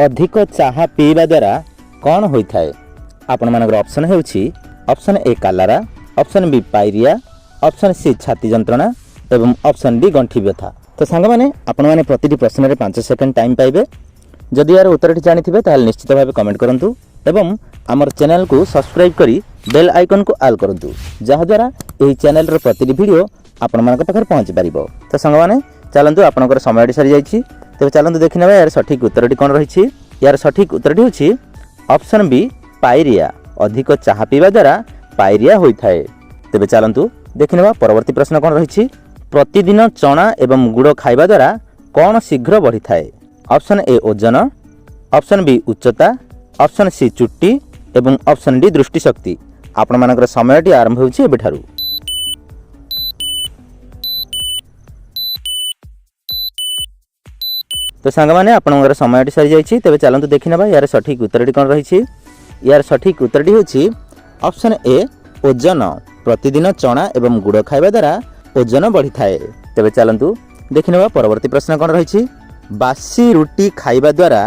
अधिक चाहा पीवा द्वारा कौन होता है? आपण मानकर ऑप्शन हेउछि ऑप्शन ए कालारा, option B pyorrhoea, option C छाती जंत्रणा एवं ऑप्शन डी गंठी व्यथा। तो सांग माने आपण माने प्रतिटी प्रश्न रे 5 सेकंड टाइम पाइबे। जदि यार उत्तरटी जानिथिबे ताल निश्चित भाबे कमेंट करंतु एवं आमर चैनल को सब्सक्राइब करी बेल आइकन को ऑल करंतु जहा द्वारा एही चैनल रे प्रतिटी वीडियो आपण मानक पाखर पहुंच परिबो। तो सांग माने चलंतु आपनकर समयटी सरी जाईछि। तेबे चलंतु देखिनबा यार सठिक उत्तरटी कोन रहिछि। यार सठिक उत्तरटी होछि ऑप्शन बी पायरिया। अधिक चाहा पीवा द्वारा पायरिया होइथाय। तेबे चलंतु देखिनबा परवर्ती प्रश्न कोन रहिछि। प्रतिदिन चना एवं गुड़ खाइबा द्वारा कौन शीघ्र बढ़ी थाए? ऑप्शन ए ओजन, ऑप्शन बी उच्चता, ऑप्शन सी चुट्टी एवं ऑप्शन डी दृष्टिशक्ति। आपण मानकर समयटी आरंभ होछि एबेठारु। तो सांग माने आपनकर समयटी सरी जाईछि। तेबे चलंतु देखिनबा यार सठिक उत्तरटी कोन रहिछि। यार सठिक उत्तरटी होछि ऑप्शन ए ओजन। प्रतिदिन चना एवं गुड़ खाइबा द्वारा ओजन बढ़ी थाए। तेबे चलंतु देखिनबा परवर्ती प्रश्न कोन रहिछि। बासी रुटी खाइबा द्वारा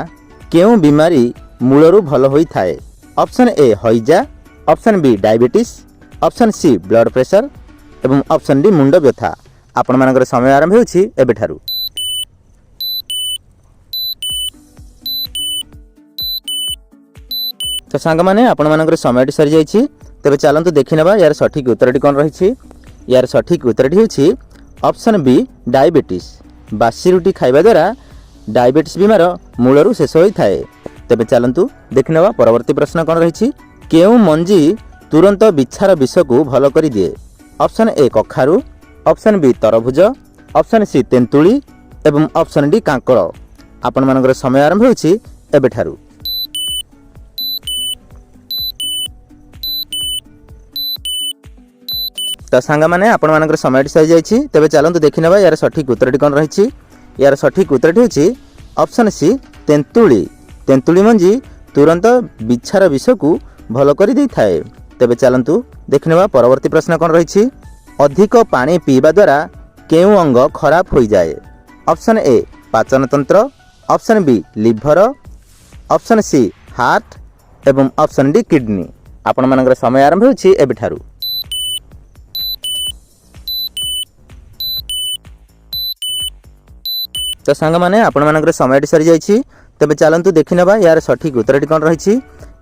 केउ बीमारी मूलरू भल होई थाए? ऑप्शन ए हईजा, option B diabetes, option C blood pressure एवं ऑप्शन डी मुंड व्यथा। आपण मानकर समय आरंभ होछि एबेठारु। तो सांग माने आपण मानकर समयटी सरी जाईछि। तेबे चलंतु देखिनबा यार सठिक उत्तरटी कोन रहिछि। यार सठिक उत्तरटी होछि ऑप्शन बी डायबिटीज। बासी रुटी खाइबा द्वारा डायबिटीज बीमार मूलरू शेष होई थाए। तेबे चलंतु देखिनबा परवर्ती प्रश्न कोन रहिछि। केउ मंजी तुरंत बिच्छार विष को भल करि दिए? ऑप्शन ए कखारु, ऑप्शन बी तरभुज, ऑप्शन सी तेंतुली एवं ऑप्शन डी कांकड़। आपण मानकर समय आरंभ होछि एबेठारु। तो सांग माने आपण मानकर समयटी सरी जाईछि। तेबे चलंतु देखिनबा यार सठिक उत्तरटी कोन रहिछि। यार सठिक उत्तरटी होछि ऑप्शन सी तेंतुली। तेंतुली मंजी तुरंत बिच्छार विष को भल करि दै थाए। तेबे चलंतु देखिनबा परवर्ती प्रश्न कोन रहिछि। अधिक पानी पीवा द्वारा केउ अंग खराब होई जाए? ऑप्शन ए पाचन तंत्र, option B liver, option C heart एवं ऑप्शन डी किडनी। आपण मानकर समय आरंभ होछि एबेठारु। तो सांग माने आपण मानकर समयटी सरी जाईछि। तेबे चलंतु देखिनबा यार सठिक उत्तरटी कोन रहिछि।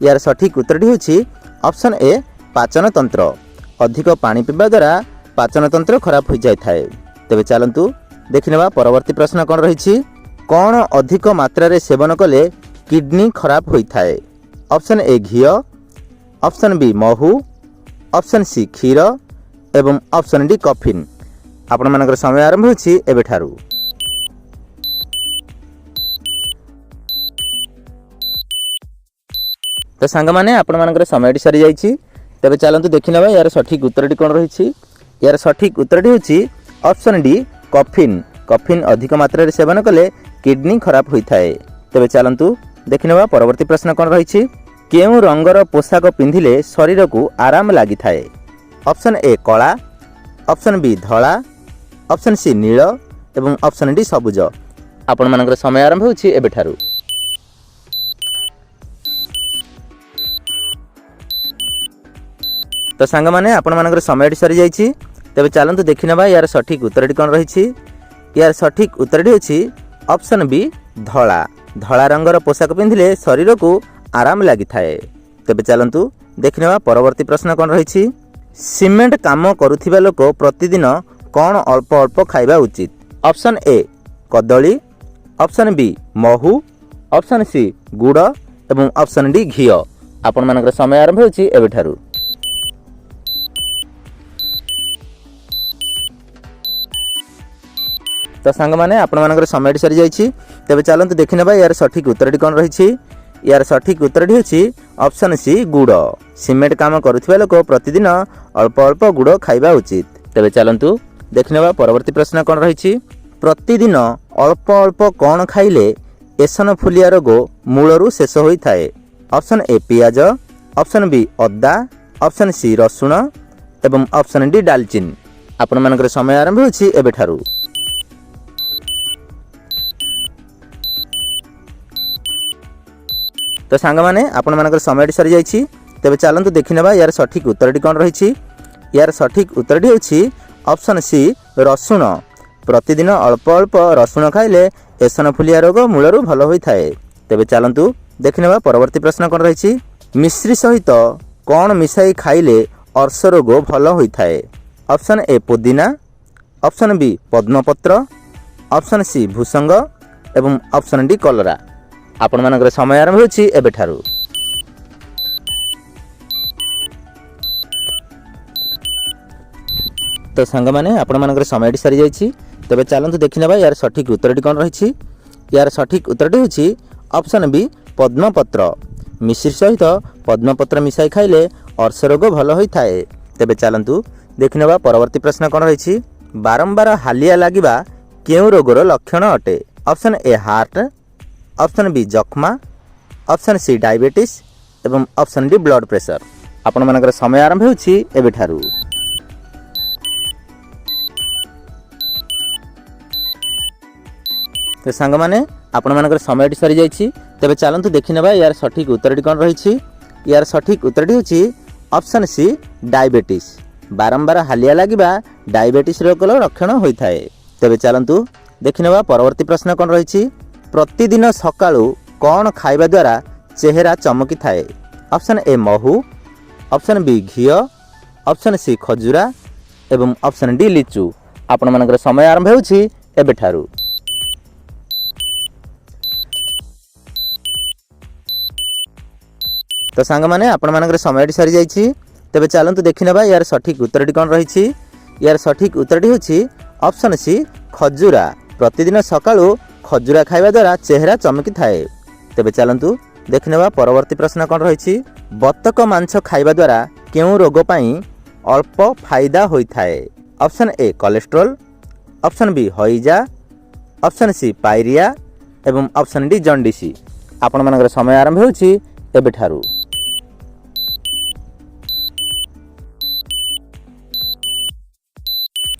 यार सठिक उत्तरटी होछि ऑप्शन ए पाचन तंत्र। अधिक पानी पीवा द्वारा पाचन तंत्र खराब हो जाय थाए। तेबे चलंतु देखिनबा परवर्ती प्रश्न कोन रहिछि। कोन अधिक मात्रा रे सेवन कले किडनी खराब होई थाए? ऑप्शन ए घी, ऑप्शन बी महू, ऑप्शन सी क्षीर एवं ऑप्शन डी कॉफिन। आपण मानकर समय आरंभ होछि एबेठारु। तो सांग माने आपण मानकर समयटी सरी जाईछि। तेबे चलंतु देखिनबा यार सठिक उत्तरटी कोन रहिछि। यार सठिक उत्तरटी होछि ऑप्शन डी कॉफिन। कॉफिन अधिक मात्रा रे सेवन कले किडनी खराब होई थाए। तेबे चलंतु देखिनबा परवर्ती प्रश्न कोन रहिछि। केउ रंगर पोशाक पिंधिले शरीर को आराम लागि थाए? ऑप्शन ए कला, ऑप्शन बी धला, ऑप्शन सी नील एवं ऑप्शन डी सबुज। आपण मानकर समय आरंभ होछि एबेठारु। तो सांग माने आपण मानकर समयटी सरी जाईछि। तेबे चलंतु देखिनबा यार सठिक उत्तरटी कोन रहिछि। यार सठिक उत्तरटी होछि ऑप्शन बी धला। धला रंगर पोशाक पिंधिले शरीर को आराम लागि थाए। तेबे चलंतु देखिनबा परवर्ती प्रश्न कोन रहिछि। सीमेंट काम करुथिबा लोक प्रतिदिन कोन अल्प अल्प खाइबा उचित? ऑप्शन ए कदली, ऑप्शन बी महू, ऑप्शन सी गुड़ एवं ऑप्शन डी घी। आपण मानकर समय आरंभ होछि एबेठारु। तो सांग माने आपण मानकर समयटी सरी जाईछि। तेबे चलंतु देखिनबा यार सठिक उत्तरटी कोन रहिछि। यार सठिक उत्तरटी होछि ऑप्शन सी गुड़। सीमेंट काम करुथिबा लोक प्रतिदिन अल्प अल्प गुड़ खाइबा उचित। तेबे चलंतु देखिनबा परवर्ती प्रश्न कोन रहिछि। प्रतिदिन अल्प अल्प कोन खाइले एसनफुलिया रोग मूलरू शेष होई थाए? ऑप्शन ए पियाज, ऑप्शन बी अदा, ऑप्शन सी रसुण एवं ऑप्शन डी डालचीनी। आपण मानकर समय आरंभ होछि एबेठारु। तो सांग मैंने आपण मानकर समय सरी जाइए। तेज चलतु देखने यार सठिक उत्तरटी कौन रही। यार सठिक उत्तरटी होछि ऑप्शन सी रसुण। प्रतिदिन अल्प अल्प रसुण खाइले एसनफुलिया रोग मूलरू भल होता है। तेज चलतु देखने परवर्ती प्रश्न कौन रही। मिश्री सहित कौन मिसाई खाइले अर्श रोग भल होता है। ऑप्शन ए पुदीना, ऑप्शन बी पद्मपत्र, ऑप्शन सी भूसंग एवं ऑप्शन डी कलरा। आपण मानकर समय आरंभ होछि एबेठारु। तो सांग माने आपण मानकर समय सरी जाइछि। तेबे चलंतु देखिनेबा यार सठिक उत्तरटी कौन रही। यार सठिक उत्तरटी होछि ऑप्शन बी पद्मपत्र। मिश्री सहित पद्मपत्र मिसाई खाइले अर्श रोग भल होता है। तेबे चलंतु देखिनेबा परवर्ती प्रश्न कौन रही। बारंबार हालिया लागिबा केउ रोगर लक्षण अटे। Option A heart, option B जख्मा, ऑप्शन सी डायबिटीज एवं ऑप्शन डी ब्लड प्रेशर। आपण मानकर समय आरंभ होछि एबेठारु। तो सांग माने आपण मानकर समय सरी जाइछि। तेबे चलंतु देखिनेबा यार सठिक उत्तरटी कौन रही। यार सठिक उत्तरटी होछि ऑप्शन सी डायबिटीज। बारंबार हालिया लागिबा डायबिटीज रोगर लक्षण होता है। तेबे चलंतु देखिनेबा परवर्ती प्रश्न कौन रही। प्रतिदिन सकाळु कौन खाइबा द्वारा चेहरा चमकी थाए। ऑप्शन ए महू, ऑप्शन बी घी, ऑप्शन सी खजुरा एवं ऑप्शन डी लिचू। आपण मानकर समय आरंभ होछि एबेठारु। तो सांग माने आपण मानकर समय सरी जाइछि। तेबे चलंतु देखिनेबा यार सठिक उत्तरटी कौन रही। यार सठिक उत्तरटी होछि ऑप्शन सी खजुरा। प्रतिदिन सकाळु खजुरा खाइबा द्वारा चेहरा चमकी थाए। तेबे चलंतु देखिनेबा परवर्ती प्रश्न कौन रही। बतक मांस खाइबा द्वारा केउ रोग पई अल्प फायदा होता है। Option A cholesterol, option B हईजा, ऑप्शन सी पायरिया एवं ऑप्शन डी जंडिस। आपण मानकर समय आरंभ होछि एबेठारु।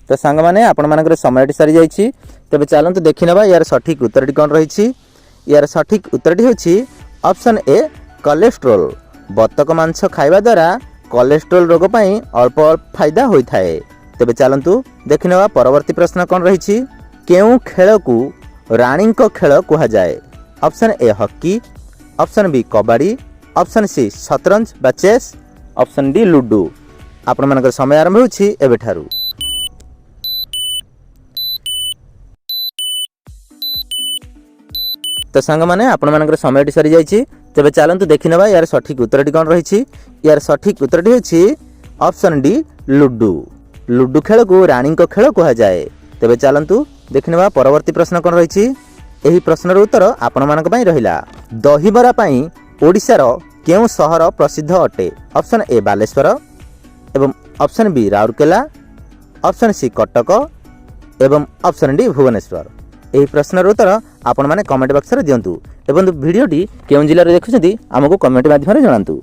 तो सांग माने आपण मानकर समय सरी जाइछि। तेबे चलंतु देखिनेबा यार सठिक उत्तरटी कौन रही। यार सठिक उत्तरटी होछि ऑप्शन ए कोलेस्ट्रोल। बतक मांस खाइबा द्वारा कोलेस्ट्रोल रोग पई अल्प अल्प फायदा होता है। तेबे चलंतु देखिनेबा परवर्ती प्रश्न कौन रही। केउ खेल को रानी को खेल कहा जाए। Option A hockey, option B kabaddi, option C शतरंज बा चेस, ऑप्शन डी लूडो। आपण मानकर समय आरंभ होछि एबेठारु। तो सांग माने आपण मानकर समय सरी जाइछि। तेबे चलंतु देखिनेबा यार सठिक उत्तरटी कौन रही। यार सठिक उत्तरटी होछि ऑप्शन डी लूडो। लूडो खेल को रानी को खेल कहा जाए। तेबे चलंतु देखिनेबा परवर्ती प्रश्न कौन रही। एही प्रश्नर उत्तर आपण मानक पई रहिला। दहीबरा पई ओडिशार केउ सहर प्रसिद्ध अटे। ऑप्शन ए बालेश्वर एवं option B Rourkela, option C Cuttack एवं ऑप्शन डी भुवनेश्वर। एही प्रश्नर उत्तर आपण माने कमेंट बॉक्स रे दियंतु एवं वीडियोटी केउ जिल्ला रे देखुछथि हमको कमेंट माध्यम रे जणांतु।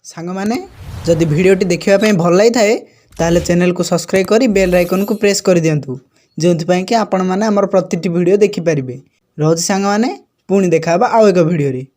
सांग माने जदि वीडियोटी देखिबा पई भल लागि थाए ताले चैनल को सब्सक्राइब करी बेल आइकन को प्रेस कर दियंतु जोंथि पई कि आपण माने हमर प्रतिटी वीडियो देखि परिबे। रोज सांग माने पुणी देखाबा आउ एक वीडियो रे।